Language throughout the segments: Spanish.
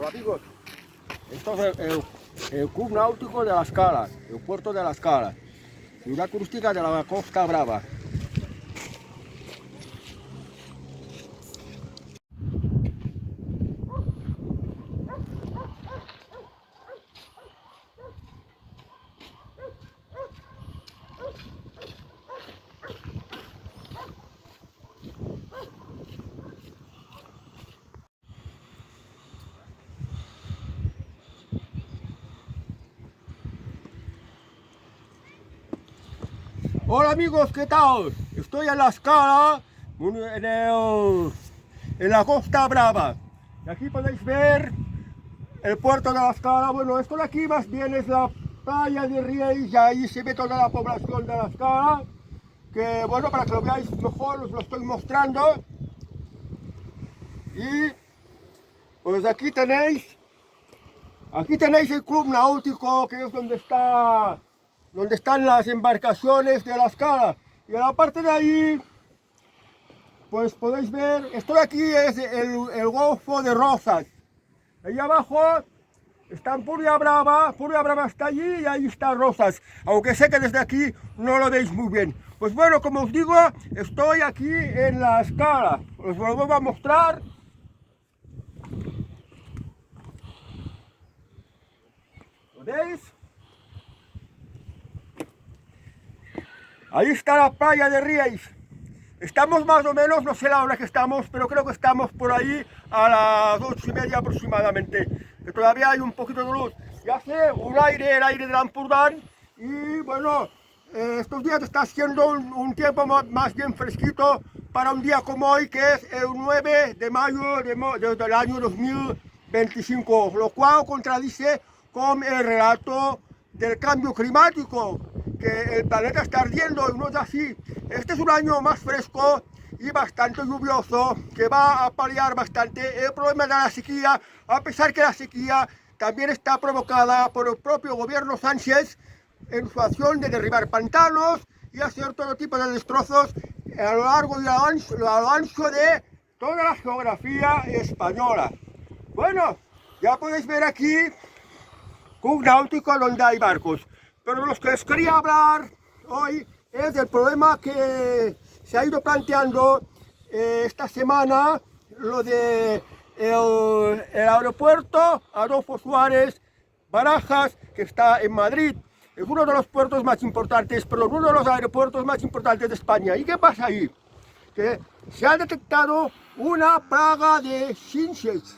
Hola amigos, esto es el Club Náutico de Las Calas, el puerto de Las Calas, ciudad turística de la Costa Brava. Hola amigos, ¿qué tal? Estoy en La Scala, en la Costa Brava. Y aquí podéis ver el puerto de La Scala. Bueno, esto de aquí más bien es la playa de Riells y ahí se ve toda la población de La Scala. Que bueno, para que lo veáis mejor os lo estoy mostrando. Y pues aquí tenéis el Club Náutico, que es donde están las embarcaciones de La Scala. Y a la parte de ahí, pues podéis ver, esto de aquí es el Golfo de Rosas. Ahí abajo está Puria Brava está allí y ahí está Rosas, aunque sé que desde aquí no lo veis muy bien. Pues bueno, como os digo, estoy aquí en La Scala, os lo vuelvo a mostrar. ¿Lo veis? Ahí está la playa de Riells. Estamos más o menos, no sé la hora que estamos, pero creo que estamos por ahí a las 8:30 aproximadamente, que todavía hay un poquito de luz. Y hace el aire del Ampurdán, y bueno, estos días está haciendo un tiempo más bien fresquito para un día como hoy, que es el 9 de mayo del año 2025, lo cual contradice con el relato del cambio climático, que el planeta está ardiendo y no es así. Este es un año más fresco y bastante lluvioso, que va a paliar bastante el problema de la sequía, a pesar que la sequía también está provocada por el propio gobierno Sánchez en su acción de derribar pantanos y hacer todo tipo de destrozos a lo largo y a lo ancho de toda la geografía española. Bueno, ya podéis ver aquí un náutico donde hay barcos, pero de los que os quería hablar hoy es del problema que se ha ido planteando esta semana, lo de el aeropuerto Adolfo Suárez Barajas, que está en Madrid. Es uno de los puertos más importantes, pero uno de los aeropuertos más importantes de España. ¿Y qué pasa ahí? Que se ha detectado una plaga de chinches.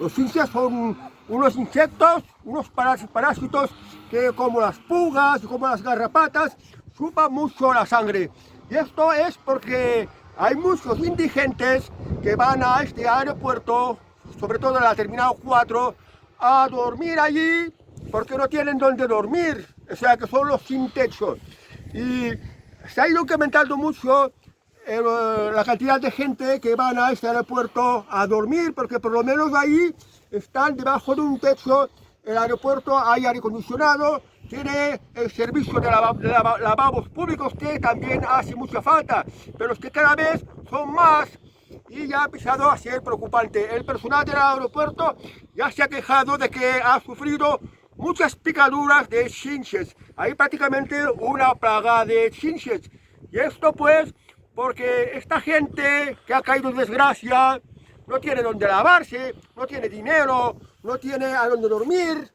Los chinches son unos insectos, unos parásitos que, como las pulgas y como las garrapatas, chupan mucho la sangre. Y esto es porque hay muchos indigentes que van a este aeropuerto, sobre todo en la Terminal 4, a dormir allí porque no tienen donde dormir, o sea que son los sin techo. Y se ha ido incrementando mucho la cantidad de gente que van a este aeropuerto a dormir, porque por lo menos ahí están debajo de un techo. El aeropuerto hay aire acondicionado, tiene el servicio de lavabos públicos, que también hace mucha falta, pero es que cada vez son más y ya ha empezado a ser preocupante. El personal del aeropuerto ya se ha quejado de que ha sufrido muchas picaduras de chinches. Hay prácticamente una plaga de chinches. Y esto pues porque esta gente que ha caído en desgracia no tiene donde lavarse, no tiene dinero, no tiene a dónde dormir,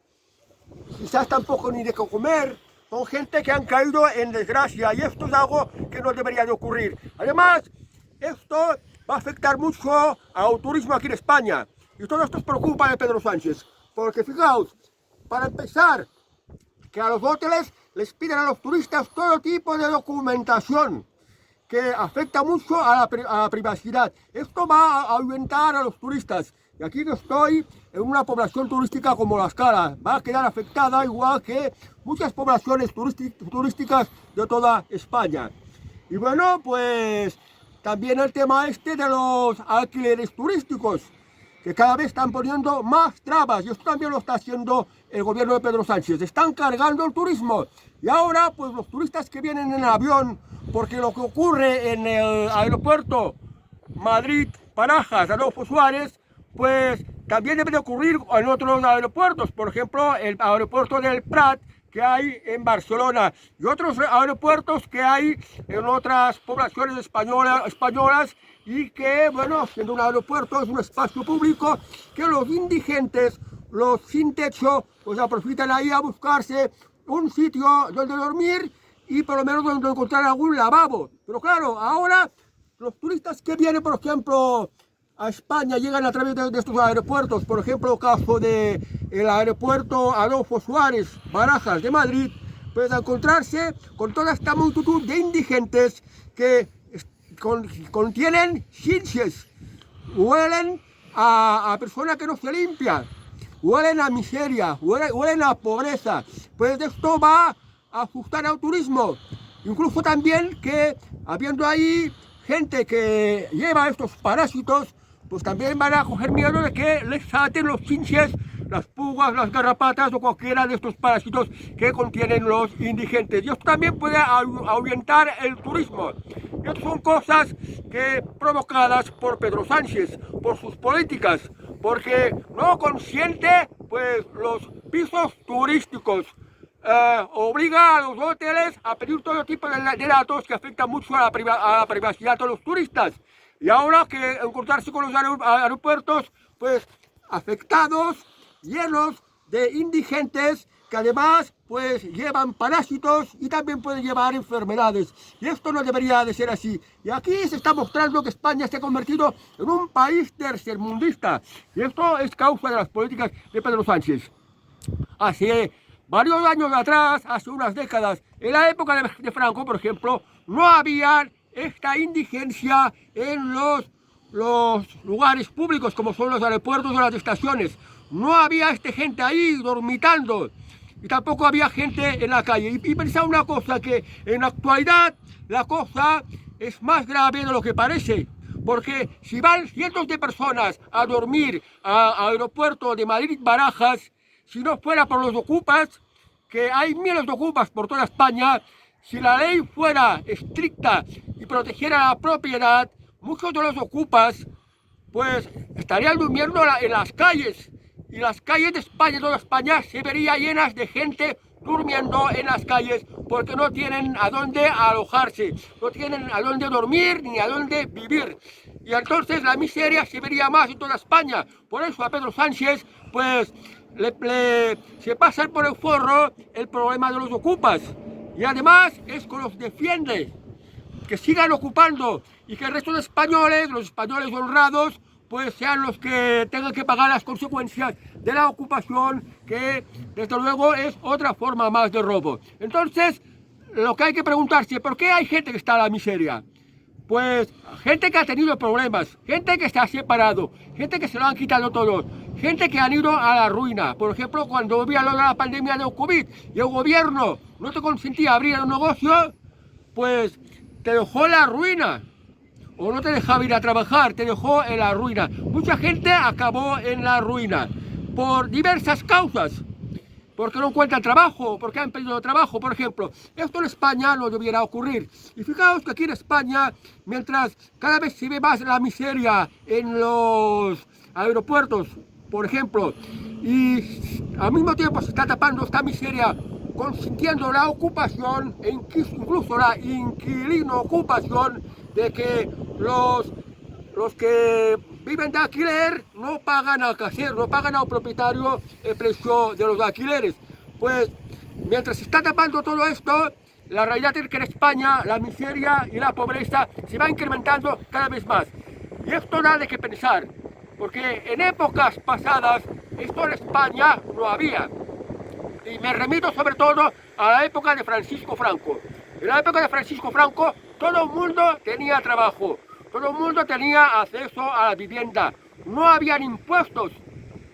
quizás tampoco ni de qué comer. Son gente que han caído en desgracia y esto es algo que no debería de ocurrir. Además, esto va a afectar mucho al turismo aquí en España. Y todo esto es preocupa de Pedro Sánchez. Porque fijaos, para empezar, que a los hoteles les piden a los turistas todo tipo de documentación que afecta mucho a la privacidad. Esto va a ahuyentar a los turistas. Y aquí no estoy en una población turística como La Scala. Va a quedar afectada igual que muchas poblaciones turísticas de toda España. Y bueno, pues también el tema este de los alquileres turísticos, que cada vez están poniendo más trabas, y esto también lo está haciendo el gobierno de Pedro Sánchez. Están cargando el turismo, y ahora pues los turistas que vienen en avión, porque lo que ocurre en el aeropuerto Madrid-Barajas, Adolfo Suárez, pues también debe de ocurrir en otros aeropuertos, por ejemplo, el aeropuerto del Prat, que hay en Barcelona, y otros aeropuertos que hay en otras poblaciones españolas, y que, bueno, siendo un aeropuerto, es un espacio público que los indigentes, los sin techo, pues aprovechan ahí a buscarse un sitio donde dormir y por lo menos donde encontrar algún lavabo. Pero claro, ahora los turistas que vienen, por ejemplo, a España, llegan a través de estos aeropuertos, por ejemplo, el caso del aeropuerto Adolfo Suárez, Barajas de Madrid, pues a encontrarse con toda esta multitud de indigentes que contienen chinches, huelen a personas que no se limpian, huelen a miseria, huelen a pobreza. Pues esto va a asustar al turismo. Incluso también que habiendo ahí gente que lleva estos parásitos, pues también van a coger miedo de que les salten los chinches, las pulgas, las garrapatas o cualquiera de estos parásitos que contienen los indigentes. Y esto también puede ahuyentar el turismo. Y estas son cosas que provocadas por Pedro Sánchez, por sus políticas, porque no consiente pues los pisos turísticos. Obliga a los hoteles a pedir todo tipo de datos que afectan mucho a la privacidad de los turistas. Y ahora que encontrarse con los aeropuertos pues afectados, llenos de indigentes que además pues llevan parásitos y también pueden llevar enfermedades. Y esto no debería de ser así. Y aquí se está mostrando que España se ha convertido en un país tercermundista. Y esto es causa de las políticas de Pedro Sánchez. Hace varios años atrás, hace unas décadas, en la época de Franco, por ejemplo, no había esta indigencia en los lugares públicos como son los aeropuertos o las estaciones. No había gente ahí dormitando y tampoco había gente en la calle. Y pensaba una cosa, que en la actualidad la cosa es más grave de lo que parece. Porque si van cientos de personas a dormir al aeropuerto de Madrid-Barajas, si no fuera por los ocupas, que hay miles de ocupas por toda España, si la ley fuera estricta y protegiera la propiedad, muchos de los ocupas pues estarían durmiendo en las calles. Y las calles de España, toda España, se verían llenas de gente durmiendo en las calles porque no tienen a dónde alojarse, no tienen a dónde dormir ni a dónde vivir. Y entonces la miseria se vería más en toda España. Por eso a Pedro Sánchez pues se pasa por el forro el problema de los ocupas. Y además es que los defiende, que sigan ocupando y que el resto de españoles, los españoles honrados, pues sean los que tengan que pagar las consecuencias de la ocupación, que desde luego es otra forma más de robo. Entonces, lo que hay que preguntarse, ¿por qué hay gente que está en la miseria? Pues gente que ha tenido problemas, gente que se ha separado, gente que se lo han quitado todo, gente que han ido a la ruina. Por ejemplo, cuando había la pandemia de COVID y el gobierno no te consentía abrir un negocio, pues te dejó en la ruina. O no te dejaba ir a trabajar, te dejó en la ruina. Mucha gente acabó en la ruina por diversas causas. Porque no encuentran trabajo, porque han perdido trabajo, por ejemplo. Esto en España no debiera ocurrir. Y fijaos que aquí en España, mientras cada vez se ve más la miseria en los aeropuertos, por ejemplo, y al mismo tiempo se está tapando esta miseria consintiendo la ocupación e incluso la inquilino ocupación de que los que viven de alquiler no pagan al casero, no pagan al propietario el precio de los alquileres. Pues mientras se está tapando todo esto, la realidad es que en España la miseria y la pobreza se va incrementando cada vez más. Y esto da de qué pensar, porque en épocas pasadas esto en España no había. Y me remito sobre todo a la época de Francisco Franco. En la época de Francisco Franco todo el mundo tenía trabajo, todo el mundo tenía acceso a la vivienda, no habían impuestos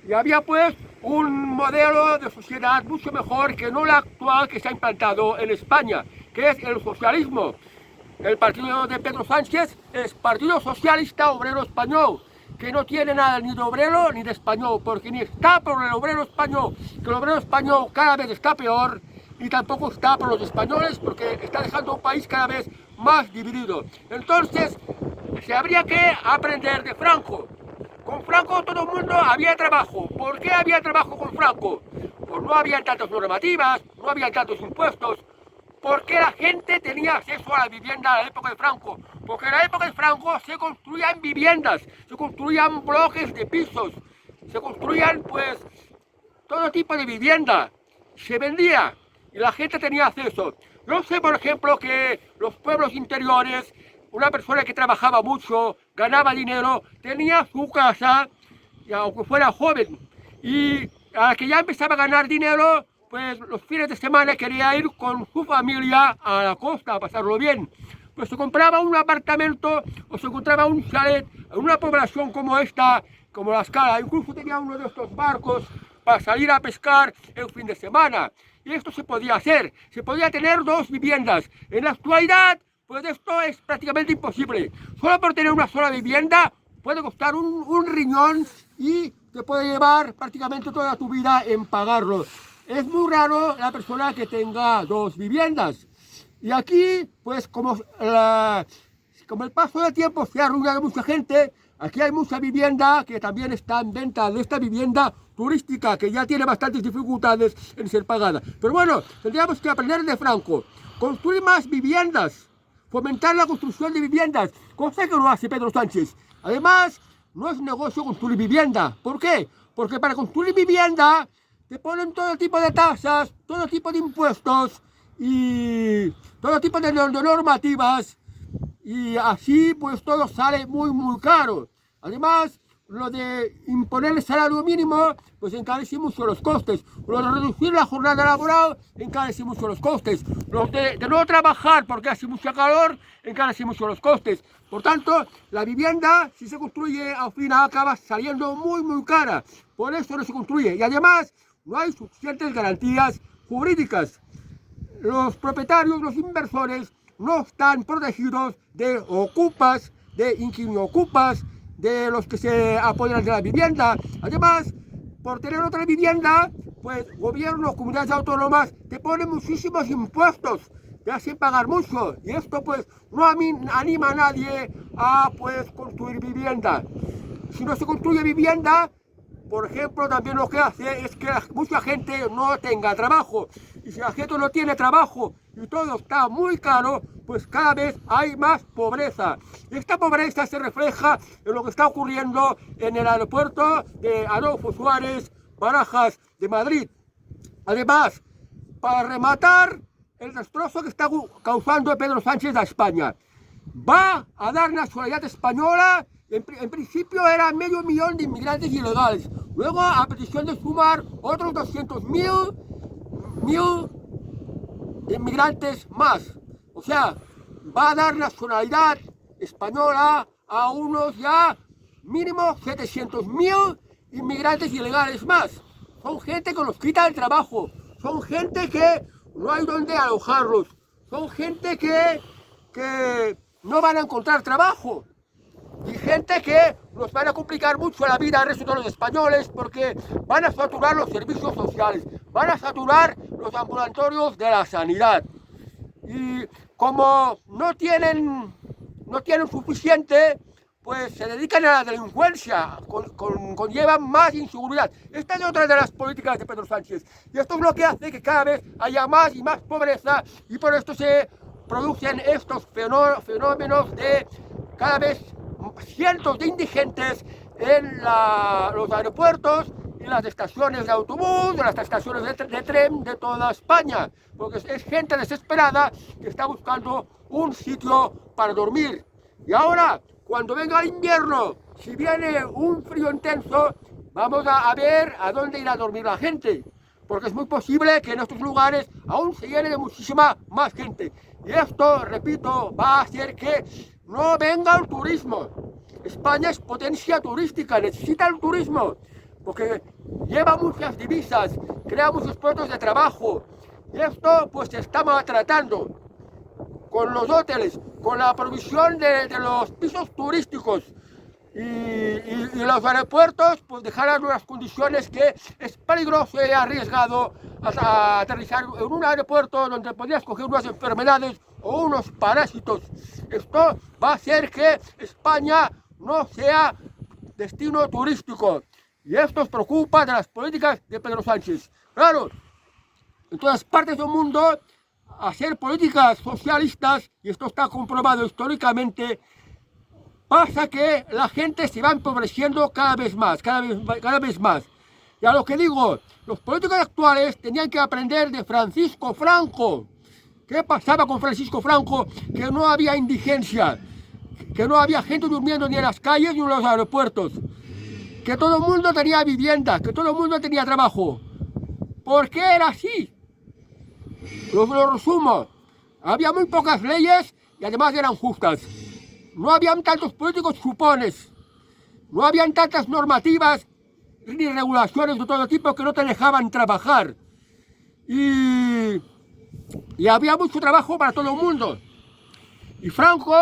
y había pues un modelo de sociedad mucho mejor que no la actual que se ha implantado en España, que es el socialismo. El partido de Pedro Sánchez es Partido Socialista Obrero Español, que no tiene nada ni de obrero ni de español, porque ni está por el obrero español, que el obrero español cada vez está peor, ni tampoco está por los españoles, porque está dejando un país cada vez más dividido. Entonces, se habría que aprender de Franco, Con Franco todo el mundo había trabajo. ¿Por qué había trabajo con Franco? Pues no había tantas normativas, no había tantos impuestos. ¿Por qué la gente tenía acceso a la vivienda en la época de Franco? Porque en la época de Franco se construían viviendas, se construían bloques de pisos, se construían pues todo tipo de vivienda, se vendía y la gente tenía acceso. Yo sé, por ejemplo, que los pueblos interiores, una persona que trabajaba mucho, ganaba dinero, tenía su casa, y aunque fuera joven, y a la que ya empezaba a ganar dinero, pues los fines de semana quería ir con su familia a la costa a pasarlo bien. Pues se compraba un apartamento o se encontraba un chalet en una población como esta, como La Escala. Incluso tenía uno de estos barcos para salir a pescar el fin de semana. Y esto se podía hacer, se podía tener dos viviendas. En la actualidad, pues esto es prácticamente imposible. Solo por tener una sola vivienda puede costar un riñón y te puede llevar prácticamente toda tu vida en pagarlo. Es muy raro la persona que tenga dos viviendas. Y aquí, pues como el paso del tiempo se ha arruinado mucha gente, aquí hay mucha vivienda que también está en venta, de esta vivienda turística que ya tiene bastantes dificultades en ser pagada. Pero bueno, tendríamos que aprender de Franco, construir más viviendas, fomentar la construcción de viviendas, cosa que no hace Pedro Sánchez. Además, no es negocio construir vivienda. ¿Por qué? Porque para construir vivienda te ponen todo tipo de tasas, todo tipo de impuestos y todo tipo de normativas, y así pues todo sale muy caro. Además, lo de imponer el salario mínimo pues encarece mucho los costes. Lo de reducir la jornada laboral encarece mucho los costes. Lo de no trabajar porque hace mucha calor encarece mucho los costes. Por tanto, la vivienda, si se construye, al final acaba saliendo muy cara. Por eso no se construye. Y además, no hay suficientes garantías jurídicas. Los propietarios, los inversores, no están protegidos de ocupas, de inquilino-ocupas, de los que se apoderan de la vivienda. Además, por tener otra vivienda, pues gobiernos, comunidades autónomas te ponen muchísimos impuestos, te hacen pagar mucho, y esto pues no anima a nadie a pues construir vivienda. Si no se construye vivienda, por ejemplo, también lo que hace es que mucha gente no tenga trabajo. Y si la gente no tiene trabajo y todo está muy caro, pues cada vez hay más pobreza. Y esta pobreza se refleja en lo que está ocurriendo en el aeropuerto de Adolfo Suárez, Barajas, de Madrid. Además, para rematar el destrozo que está causando Pedro Sánchez a España, va a dar nacionalidad española. En principio era medio millón de inmigrantes ilegales. Luego, a petición de sumar otros 200.000 inmigrantes más. O sea, va a dar nacionalidad española a unos ya mínimo 700.000 inmigrantes ilegales más. Son gente que nos quita el trabajo. Son gente que no hay donde alojarlos. Son gente que no van a encontrar trabajo. Y gente que nos van a complicar mucho la vida al resto de los españoles, porque van a saturar los servicios sociales, van a saturar los ambulatorios de la sanidad. Y como no tienen suficiente, pues se dedican a la delincuencia, conllevan más inseguridad. Esta es otra de las políticas de Pedro Sánchez. Y esto es lo que hace que cada vez haya más y más pobreza, y por esto se producen estos fenómenos de cada vez cientos de indigentes en los aeropuertos y las estaciones de autobús, de las estaciones de tren de toda España, porque es gente desesperada que está buscando un sitio para dormir. Y ahora, cuando venga el invierno, si viene un frío intenso, vamos a ver a dónde irá a dormir la gente, porque es muy posible que en estos lugares aún se llene de muchísima más gente. Y esto, repito, va a hacer que no venga el turismo. España es potencia turística, necesita el turismo, porque lleva muchas divisas, crea muchos puestos de trabajo. Y esto pues se está maltratando con los hoteles, con la provisión de los pisos turísticos. Y los aeropuertos pues dejarán unas condiciones que es peligroso y arriesgado a aterrizar en un aeropuerto donde podrías coger unas enfermedades o unos parásitos. Esto va a hacer que España no sea destino turístico. Y esto os preocupa de las políticas de Pedro Sánchez. Claro, en todas partes del mundo, hacer políticas socialistas, y esto está comprobado históricamente, pasa que la gente se va empobreciendo cada vez más, cada vez más. Y a lo que digo, los políticos actuales tenían que aprender de Francisco Franco. ¿Qué pasaba con Francisco Franco? Que no había indigencia, que no había gente durmiendo ni en las calles ni en los aeropuertos, que todo el mundo tenía vivienda, que todo el mundo tenía trabajo. ¿Por qué era así? Lo resumo. Había muy pocas leyes y además eran justas. No habían tantos políticos chupones. No habían tantas normativas ni regulaciones de todo tipo que no te dejaban trabajar. Y había mucho trabajo para todo el mundo. Y Franco,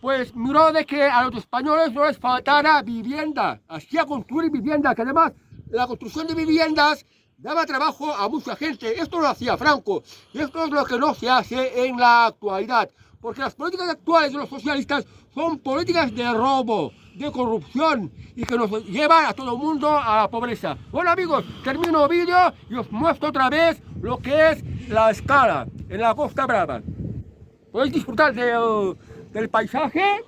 pues miró de que a los españoles no les faltara vivienda. Hacía construir vivienda, que además la construcción de viviendas daba trabajo a mucha gente. Esto lo hacía Franco. Y esto es lo que no se hace en la actualidad. Porque las políticas actuales de los socialistas son políticas de robo, de corrupción y que nos llevan a todo el mundo a la pobreza. Bueno amigos, termino el vídeo y os muestro otra vez lo que es la Escala en la Costa Brava. Podéis disfrutar del paisaje.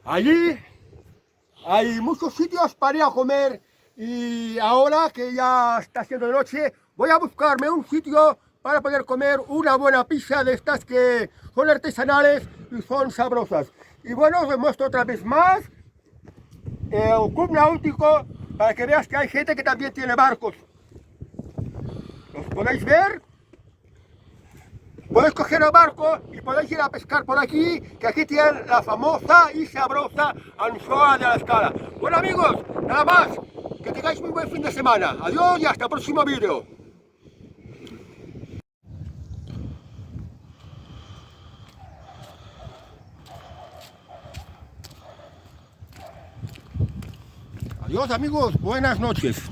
Allí hay muchos sitios para ir a comer y ahora que ya está siendo de noche voy a buscarme un sitio para poder comer una buena pizza de estas que son artesanales y son sabrosas. Y bueno, os muestro otra vez más el club náutico para que veas que hay gente que también tiene barcos. ¿Los podéis ver? Podéis coger el barco y podéis ir a pescar por aquí, que aquí tienen la famosa y sabrosa anchoa de la Escala. Bueno amigos, nada más, que tengáis muy buen fin de semana. Adiós y hasta el próximo vídeo. Adiós amigos, buenas noches.